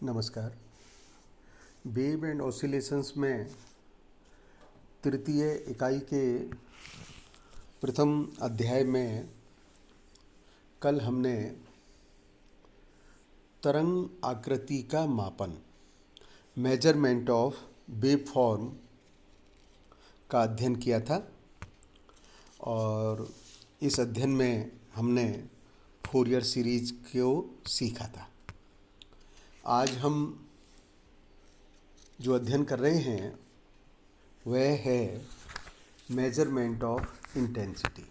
नमस्कार। Wave and oscillations में तृतीय इकाई के प्रथम अध्याय में कल हमने तरंग आकृति का मापन मेजरमेंट ऑफ वेव फॉर्म का अध्ययन किया था और इस अध्ययन में हमने फोरियर सीरीज को सीखा था। आज हम जो अध्ययन कर रहे हैं वह है मेजरमेंट ऑफ इंटेंसिटी।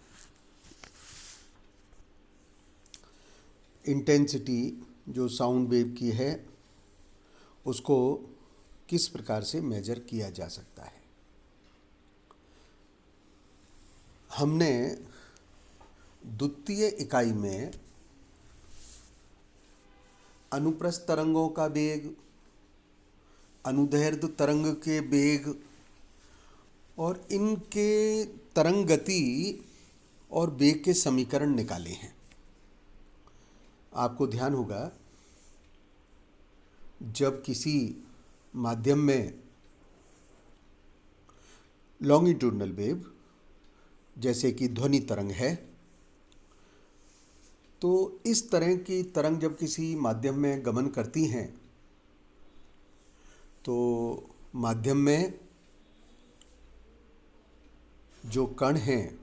इंटेंसिटी जो साउंड वेव की है उसको किस प्रकार से मेजर किया जा सकता है। हमने द्वितीय इकाई में अनुप्रस्थ तरंगों का वेग, अनुदैर्ध्य तरंग के वेग और इनके तरंग गति और वेग के समीकरण निकाले हैं। आपको ध्यान होगा जब किसी माध्यम में लॉन्गिट्यूडनल वेव जैसे कि ध्वनि तरंग है तो इस तरह की तरंग जब किसी माध्यम में गमन करती हैं तो माध्यम में जो कण हैं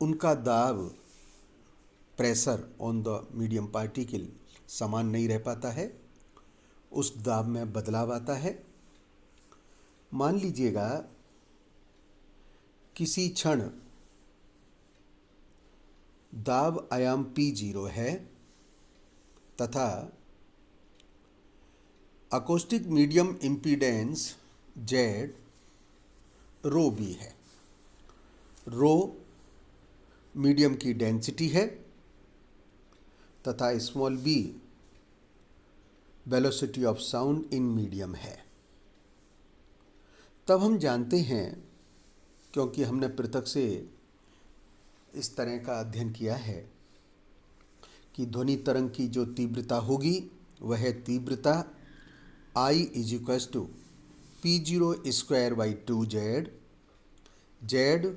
उनका दाब, pressure on the medium particle समान नहीं रह पाता है, उस दाब में बदलाव आता है। मान लीजिएगा किसी क्षण दाब आयाम P0 है तथा अकोस्टिक मीडियम इम्पीडेंस Z रो बी है। रो मीडियम की डेंसिटी है तथा small b velocity of sound in medium है। तब हम जानते हैं, क्योंकि हमने पृथक से इस तरह का अध्ययन किया है, कि ध्वनि तरंग की जो तीव्रता होगी वह तीव्रता I = P0² Z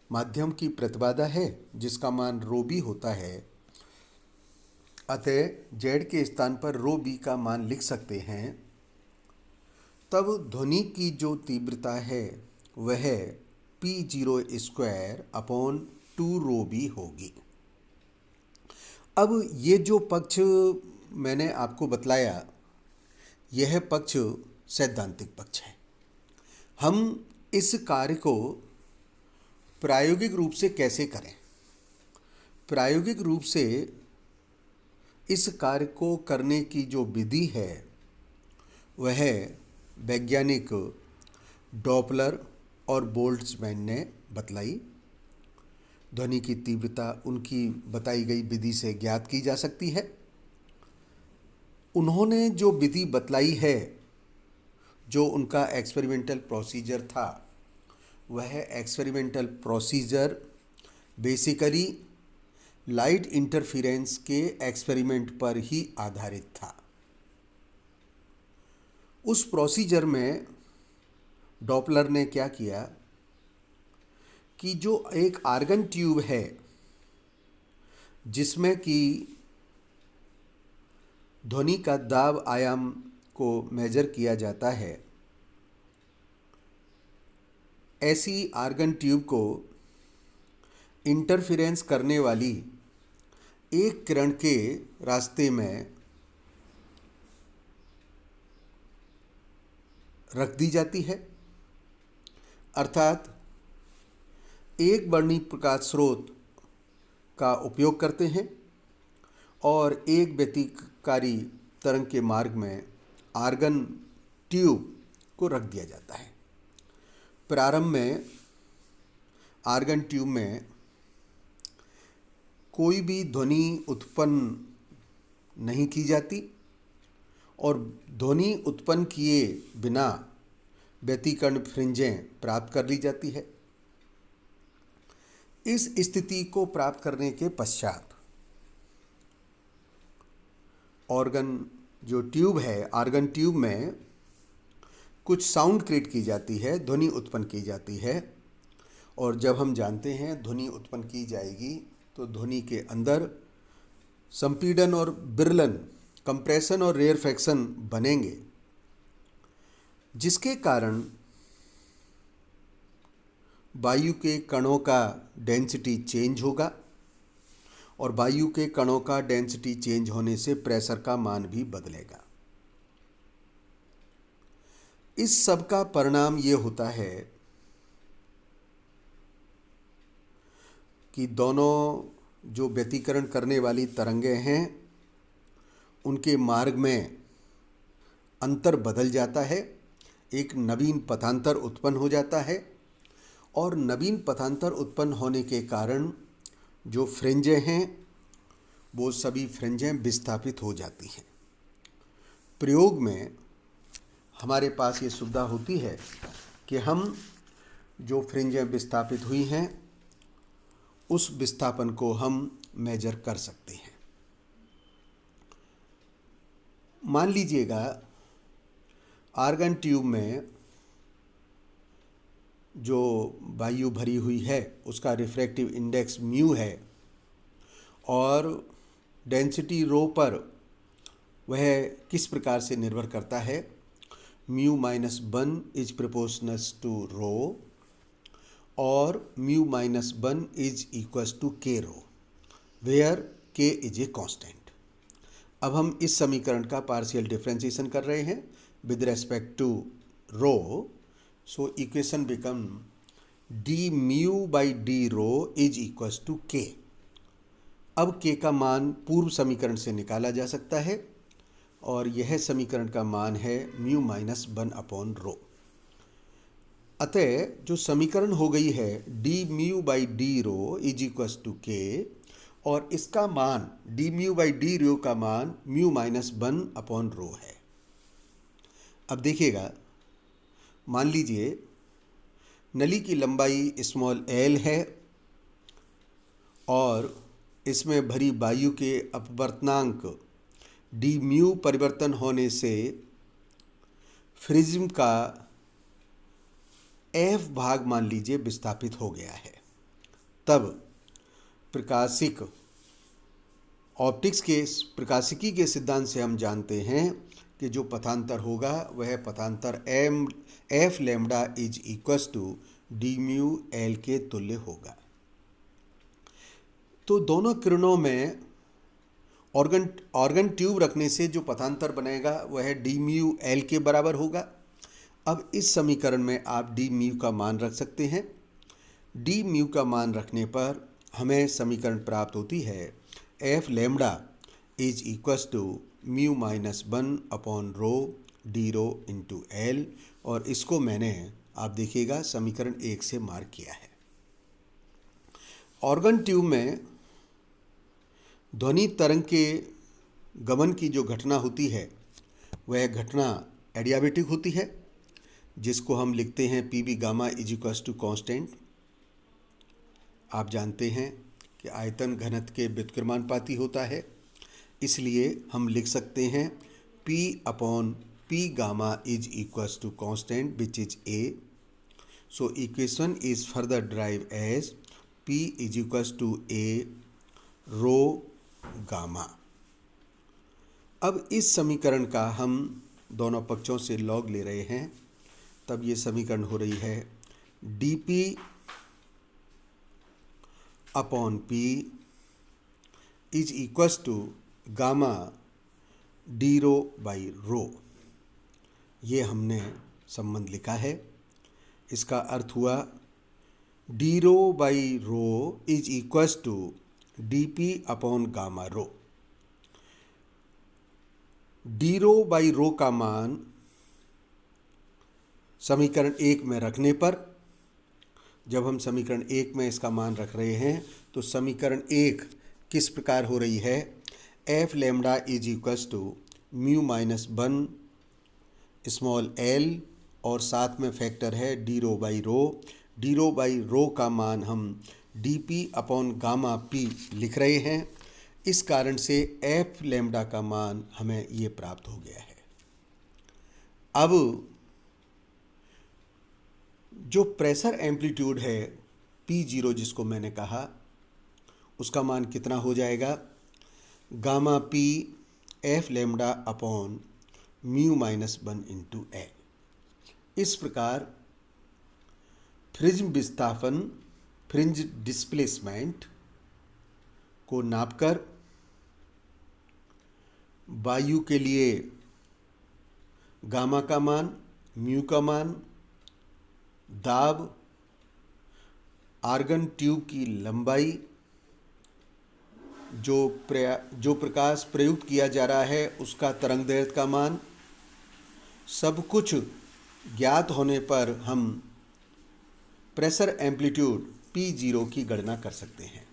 माध्यम की प्रतिबाधा है जिसका मान रो बी होता है। अतः Z के स्थान पर रो बी का मान लिख सकते हैं। तब ध्वनि की जो तीव्रता है वह P0² रो बी होगी। अब ये जो पक्ष मैंने आपको बतलाया यह पक्ष सैद्धांतिक पक्ष है। हम इस कार्य को प्रायोगिक रूप से कैसे करें? प्रायोगिक रूप से इस कार्य को करने की जो विधि है वह वैज्ञानिक डॉपलर और बोल्ट्जमैन ने बतलाई। ध्वनि की तीव्रता उनकी बताई गई विधि से ज्ञात की जा सकती है। उन्होंने जो विधि बतलाई है, जो उनका एक्सपेरिमेंटल प्रोसीजर था, वह experimental procedure basically light interference के एक्सपेरिमेंट पर ही आधारित था। उस प्रोसीजर में डॉपलर ने क्या किया कि जो एक आर्गन ट्यूब है जिसमें कि ध्वनि का दाब आयाम को मेजर किया जाता है, ऐसी आर्गन ट्यूब को इंटरफेरेंस करने वाली एक किरण के रास्ते में रख दी जाती है। अर्थात एक वर्णी प्रकाश स्रोत का उपयोग करते हैं और एक व्यतिकारी तरंग के मार्ग में आर्गन ट्यूब को रख दिया जाता है। प्रारंभ में आर्गन ट्यूब में कोई भी ध्वनि उत्पन्न नहीं की जाती और ध्वनि उत्पन्न किए बिना व्यतिकर्ण फ्रिंजें प्राप्त कर ली जाती है। इस स्थिति को प्राप्त करने के पश्चात ऑर्गन जो ट्यूब है, आर्गन ट्यूब में कुछ साउंड क्रिएट की जाती है, ध्वनि उत्पन्न की जाती है। और जब हम जानते हैं ध्वनि उत्पन्न की जाएगी तो ध्वनि के अंदर संपीड़न और विरलन, कंप्रेशन और रेयरफैक्शन बनेंगे, जिसके कारण वायु के कणों का डेंसिटी चेंज होगा और वायु के कणों का डेंसिटी चेंज होने से प्रेशर का मान भी बदलेगा। इस सब का परिणाम ये होता है कि दोनों जो व्यतिकरण करने वाली तरंगें हैं उनके मार्ग में अंतर बदल जाता है, एक नवीन पथांतर उत्पन्न हो जाता है और नवीन पथांतर उत्पन्न होने के कारण जो फ्रिंजें हैं वो सभी फ्रिंजें विस्थापित हो जाती हैं। प्रयोग में हमारे पास ये सुविधा होती है कि हम जो फ्रिंजें विस्थापित हुई हैं उस विस्थापन को हम मेजर कर सकते हैं। मान लीजिएगा आर्गन ट्यूब में जो वायु भरी हुई है उसका रिफ्रैक्टिव इंडेक्स म्यू है और डेंसिटी रो पर वह किस प्रकार से निर्भर करता है, μ-1 इज प्रोपोर्शनल टू रो और μ-1 is equals to k rho, where k is a constant. अब हम इस समीकरण का पार्शियल डिफरेंशिएशन कर रहे हैं with respect to rho, so equation become d mu by d rho is equals to k। अब k का मान पूर्व समीकरण से निकाला जा सकता है और यह समीकरण का मान है μ-1 अपॉन रो। अतः जो समीकरण हो गई है d mu by d rho is equals to k और इसका मान d mu by d rho का मान μ-1 अपॉन रो है। अब देखिएगा, मान लीजिए नली की लंबाई स्मॉल l है और इसमें भरी वायु के अपवर्तनांक डी म्यू परिवर्तन होने से प्रिज्म का f भाग मान लीजिए विस्थापित हो गया है। तब प्रकाशिकी के सिद्धांत से हम जानते हैं कि जो पथांतर होगा वह पथांतर f lambda is equals to d mu L के तुल्य होगा। तो दोनों किरणों में ऑर्गन ट्यूब रखने से जो पथांतर बनेगा वह डी म्यू एल के बराबर होगा। अब इस समीकरण में आप डी म्यू का मान रख सकते हैं। डी म्यू का मान रखने पर हमें समीकरण प्राप्त होती है F lambda is equals to μ-1 upon rho D rho into L, और इसको मैंने आप देखिएगा समीकरण 1 से मार्क किया है। ऑर्गन ट्यूब में ध्वनि तरंग के गमन की जो घटना होती है वह घटना एडियाबेटिक होती है, जिसको हम लिखते हैं P V gamma is equals to constant. आप जानते हैं कि आयतन घनत्व के व्युत्क्रमानुपाती होता है, इसलिए हम लिख सकते हैं P upon P gamma is equals to constant which is A। So equation is further derived as P is equals to A rho gamma. अब इस समीकरण का हम दोनों पक्षों से लॉग ले रहे हैं, तब ये समीकरण हो रही है dP upon P is equals to gamma d rho by rho. ये हमने संबंध लिखा है। इसका अर्थ हुआ d rho by rho is equals to d P upon gamma rho. D rho by rho का मान समीकरण 1 में रखने पर, जब हम समीकरण 1 में इसका मान रख रहे हैं तो समीकरण 1 किस प्रकार हो रही है, F lambda is equals to μ-1 small L और साथ में फैक्टर है D rho by rho. D rho by rho का मान हम D P upon gamma P लिख रहे हैं। इस कारण से एफ लैम्डा का मान हमें ये प्राप्त हो गया है। अब जो प्रेशर एम्पलीट्यूड है P0 जिसको मैंने कहा, उसका मान कितना हो जाएगा, gamma P F lambda upon mu minus 1 into L. इस प्रकार फ्रिंज विस्थापन, फ्रिंज डिस्प्लेसमेंट को नापकर वायु के लिए गामा का मान, म्यू का मान, दाब, आर्गन ट्यूब की लंबाई, जो प्रकाश प्रयुक्त किया जा रहा है उसका तरंगदैर्घ्य का मान, सब कुछ ज्ञात होने पर हम प्रेशर एम्पलीट्यूड P0 की गणना कर सकते हैं।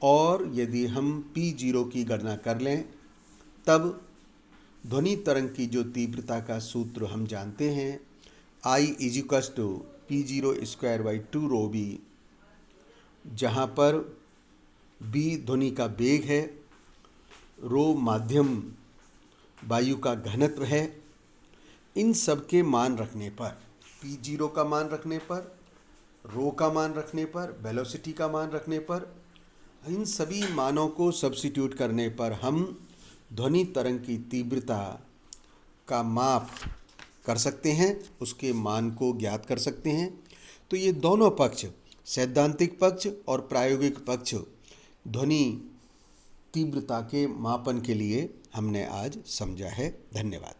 और यदि हम P0 की गणना कर लें तब ध्वनि तरंग की जो तीव्रता का सूत्र हम जानते हैं, I = P0²/2ρb, जहाँ पर b ध्वनि का वेग है, ρ माध्यम वायु का घनत्व है। इन सब के मान रखने पर, P0 का मान रखने पर, ρ का मान रखने पर, वेलोसिटी का मान रखने पर, इन सभी मानों को सब्स्टिट्यूट करने पर हम ध्वनि तरंग की तीव्रता का माप कर सकते हैं, उसके मान को ज्ञात कर सकते हैं। तो ये दोनों पक्ष, सैद्धांतिक पक्ष और प्रायोगिक पक्ष, ध्वनि तीव्रता के मापन के लिए हमने आज समझा है। धन्यवाद।